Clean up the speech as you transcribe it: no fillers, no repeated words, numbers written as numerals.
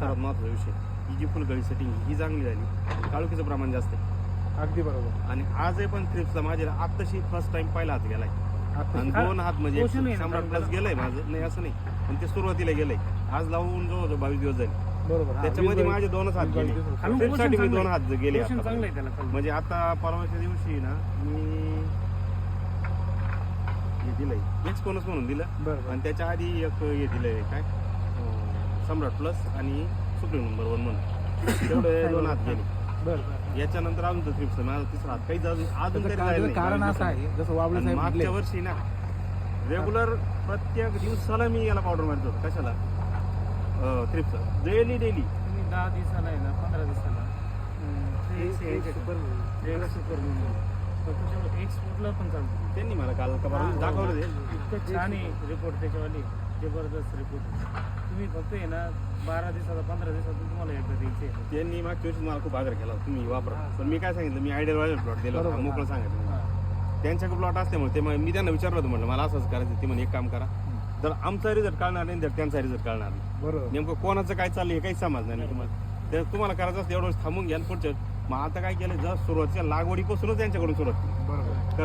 सर्वात महत्त्वाचा विषय, ही जी फुलकळी सेटिंग ही चांगली झाली, काळुकीचं प्रमाण जास्त आहे. अगदी बरोबर. आणि आजही पण थ्रिप्सला माझे आत्ताशी फर्स्ट टाइम पहिला हात गेलाय आणि 2 हात म्हणजे पोषण आहे ना, सम्राट प्लस गेलंय माझं, नाही असं नाही, पण ते सुरुवातीला गेलंय. आज लावून जवळजवळ 22 दिवस झाले. बरोबर. हा, त्याच्यामध्ये 20 माझे 2च हात गेले. खालून ट्रिपसाठी मी पोषण 2 हात गेले पोषण आता. चांगलं आहे त्याला खालून. म्हणजे आता परवाच्या दिवशी ना मी हे दिलंय एक्सपोनस म्हणून दिलं बरोबर. आणि त्याच्या आधी एक हे दिलंय काय सम्राट प्लस आणि सुप्रीम नंबर 1 म्हणून तेवढे 2 हात गेले. बरं. याच्यानंतर अजून तर थ्रिप्स माझा तिसरा हात काहीच अजून तरी त्याचं राहिलं कारण नाही. असं आहे, जसं वाबळे आणि साहेब म्हटले, मागच्या वर्षी ना रेग्युलर प्रत्येक दिवसाला मी याला पावडर मारत होतो. कशाला? थ्रिप्स डेली तुम्ही 10 दिवसाला आहे ना 15 दिवसाला एक्सपोर्टला पण चालतो. त्यांनी मला काल दाखवलं ते. इतकं छान आहे रिपोर्ट त्याच्यावाली, जबरदस्त रिपोर्ट. तुम्ही फक्त आहे ना 12 दिवसाला 15 दिवसातून तुम्हाला एकदा द्यायचे. त्यांनी मागच्या वर्षी मला खूप आग्रह केला तुम्ही वापरा, पण मी काय सांगितलं, मी आयडियल वाले प्लॉट दिला होता, मोकळं सांगितलं. त्यांच्याकडे प्लॉट असल्यामुळे ते मी त्यांना विचारलं होतं, म्हटलं मला असंच करायचं. ते म्हणे एक काम करा, जर आमचा रिझल्ट कळणार नाही तर त्यांचा रिझल्ट कळणार नाही. बरोबर. नेमकं कोणाचं काय चाललं हे काही समजणार नाही तुम्हाला. तर तुम्हाला करायचं असतं एवढं थांबून घ्या पुढच्या. मग आता काय केलं, जर सुरुवातीच्या लागवडीपासूनच त्यांच्याकडून सुरुवात केली. बरोबर.